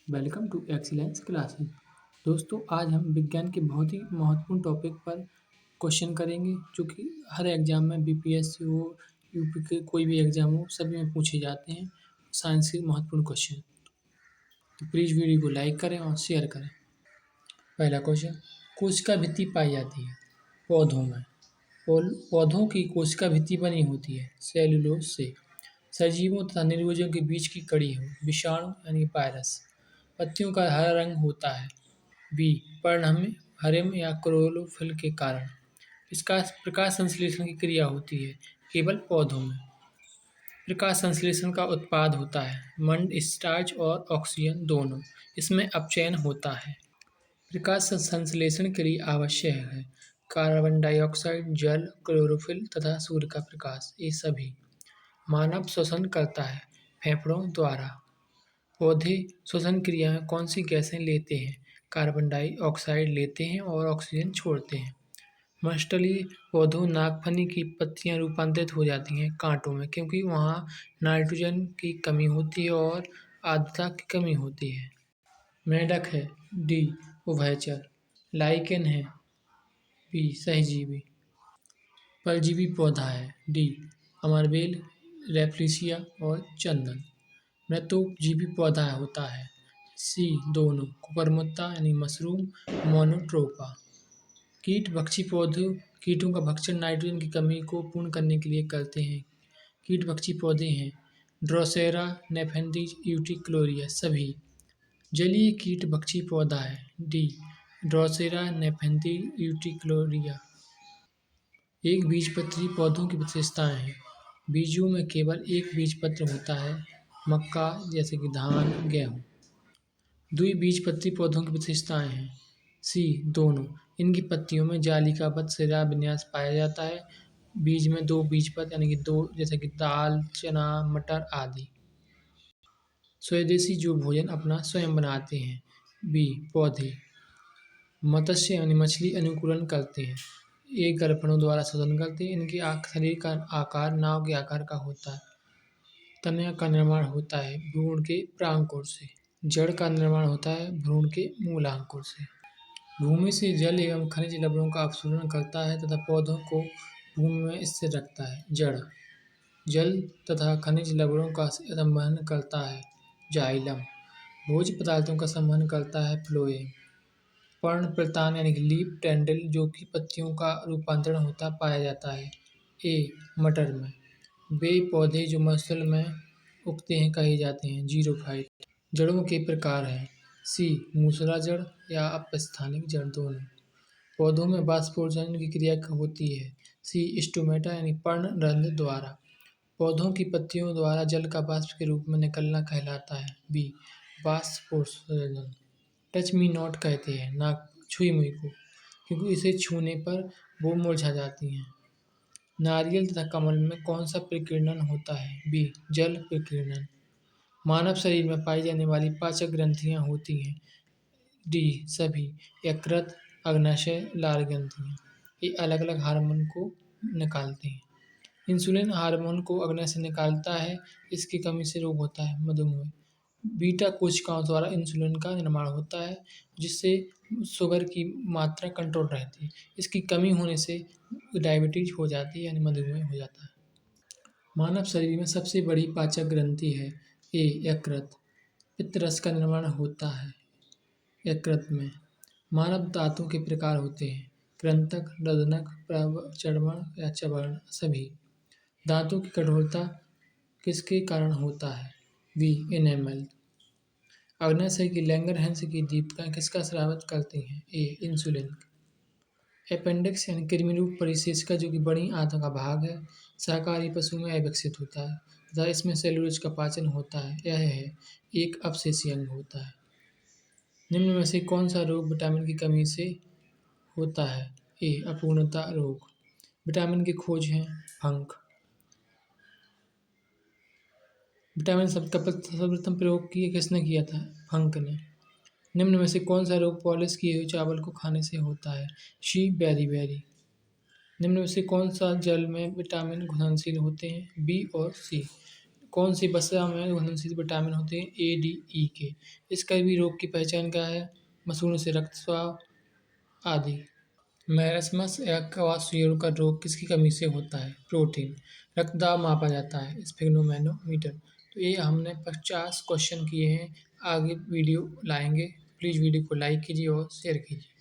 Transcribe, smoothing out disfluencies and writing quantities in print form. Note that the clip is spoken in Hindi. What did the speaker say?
Welcome to excellence classes. दोस्तों, आज हम विज्ञान के बहुत ही महत्वपूर्ण टॉपिक पर क्वेश्चन करेंगे जो कि हर एग्जाम में बीपीएससी हो, यूपी के कोई भी एग्जाम हो, सभी में पूछे जाते हैं। साइंस के महत्वपूर्ण क्वेश्चन। तो प्लीज़ वीडियो को लाइक करें और शेयर करें। पहला क्वेश्चन, कोशिका भित्ति पाई जाती है पौधों में। पौधों की कोशिका भित्ति बनी होती है सेल्यूलोज से। सजीवों तथा निर्जीवों के बीच की कड़ी हो विषाणु यानी वायरस। पत्तियों का हरा रंग होता है। बी, पर्णहम हरिम या क्लोरोफिल के कारण। इसका प्रकाश संश्लेषण की क्रिया होती है केवल पौधों में। प्रकाश संश्लेषण का उत्पाद होता है मंड, स्टार्च और ऑक्सीजन दोनों। इसमें अपचयन होता है। प्रकाश संश्लेषण के लिए आवश्यक है कार्बन डाइऑक्साइड, जल, क्लोरोफिल तथा सूर्य का प्रकाश। ये सभी मानव श्वसन करता है फेफड़ों द्वारा। पौधे श्वसन क्रिया में कौन सी गैसें लेते हैं? कार्बन डाइऑक्साइड लेते हैं और ऑक्सीजन छोड़ते हैं। मस्टलीय पौधों नागफनी की पत्तियां रूपांतरित हो जाती हैं कांटों में, क्योंकि वहाँ नाइट्रोजन की कमी होती है और आर्द्रता की कमी होती है। मेंढक है डी, उभयचर। लाइकेन है बी, सहजीवी। परजीवी पौधा है डी, अमरबेल, रेफ्लिसिया और चंदन। मृतोपजीवी पौधा होता है सी, दोनों। कुकुरमुत्ता यानी मशरूम, मोनोट्रोपा। कीट भक्षी पौधे कीटों का भक्षण नाइट्रोजन की कमी को पूर्ण करने के लिए करते हैं। कीट भक्षी पौधे हैं ड्रोसेरा, नेफेंथिस, यूटिक्लोरिया सभी। जलीय कीट भक्षी पौधा है डी, ड्रोसेरा, नेफेंथिस, यूटिक्लोरिया। एक बीजपत्री पौधों की विशेषताएं हैं। बीजों में केवल एक बीजपत्र होता है मक्का जैसे कि धान, गेहूँ। द्विबीजपत्री पौधों की विशेषताएं हैं सी, दोनों। इनकी पत्तियों में जालिकाबद्ध सिरा विन्यास पाया जाता है। बीज में दो बीजपत्र यानी कि दो, जैसे कि दाल, चना, मटर आदि। स्वदेशी जो भोजन अपना स्वयं बनाते हैं। बी, पौधे। मत्स्य यानी मछली अनुकूलन करते हैं। एक गलफड़ों द्वारा शोधन करते हैं। इनके शरीर का आकार नाव के आकार का होता है। तना का निर्माण होता है भ्रूण के प्रांकुर से। जड़ का निर्माण होता है भ्रूण के मूलांकुर से। भूमि से जल एवं खनिज लवणों का अपसरण करता है तथा पौधों को भूमि में स्थिर रखता है। जड़ जल तथा खनिज लवणों का संवहन करता है जाइलम। भोज्य पदार्थों का संवहन करता है फ्लोएम। पर्ण प्रतान यानी कि लीफ टेंडल जो कि पत्तियों का रूपांतरण होता पाया जाता है ए, मटर में। वे पौधे जो मसल में उगते हैं कहे जाते हैं जीरोफाइट। जड़ों के प्रकार हैं सी, मूसला जड़ या अपस्थानिक जड़ दोनों। पौधों में वाष्पोत्सर्जन की क्रिया होती है सी, स्टोमेटा यानी पर्णरंध्र द्वारा। पौधों की पत्तियों द्वारा जल का वाष्प के रूप में निकलना कहलाता है बी, वाष्पोत्सर्जन। टच मी नॉट कहते हैं ना छुई मुई को, क्योंकि इसे छूने पर वो मुरझा जाती हैं। नारियल तथा कमल में कौन सा प्रकीर्णन होता है? बी, जल प्रकीर्णन। मानव शरीर में पाई जाने वाली पाचक ग्रंथियां होती हैं डी, सभी। यकृत, अग्नाशय, लाल ग्रंथियां। ये अलग अलग हार्मोन को निकालते हैं। इंसुलिन हार्मोन को अग्नाशय से निकालता है। इसकी कमी से रोग होता है मधुमेह। बीटा कोशिकाओं द्वारा इंसुलिन का निर्माण होता है जिससे शुगर की मात्रा कंट्रोल रहती है। इसकी कमी होने से डायबिटीज हो जाती है यानी मधुमेह हो जाता है। मानव शरीर में सबसे बड़ी पाचक ग्रंथि है ए, यकृत। पित्तरस का निर्माण होता है यकृत में। मानव दांतों के प्रकार होते हैं कृंतक, रदनक, चर्मण या चर्वण सभी। दांतों की कठोरता किसके कारण होता है? B, enamel. अग्नाशय की लैंगरहैंस की दीप्तियाँ किसका स्रावित करती हैं? ए, इंसुलिन। अपेंडिक्स यानी कृमिरूप परिशेषिका जो कि बड़ी आंतों का भाग है, शाकाहारी पशु में अविकसित होता है तथा इसमें सेलुलोज का पाचन होता है। यह है एक अपशेषीय अंग होता है। निम्न में से कौन सा रोग विटामिन की कमी से होता है? ए, अपूर्णता रोग। विटामिन की खोज है फंक। विटामिन शब्द का सर्वप्रथम प्रयोग किसने किया था? फंक ने। निम्न में से कौन सा रोग पॉलिश किए हुए चावल को खाने से होता है? शी, बेरी। निम्न में से कौन सा जल में विटामिन घुलनशील होते हैं? बी और सी। कौन सी वसा में घुलनशील विटामिन होते हैं? ए, डी, ई के। स्कर्वी रोग की पहचान क्या है? मसूड़ों से रक्तस्राव आदि। मैरस्मस या क्वाशयोर का रोग किसकी कमी से होता है? प्रोटीन। रक्तदाब मापा जाता है? स्फिग्नोमेनोमीटर। तो ये हमने 50 क्वेश्चन किए हैं। आगे वीडियो लाएंगे। प्लीज़ वीडियो को लाइक कीजिए और शेयर कीजिए।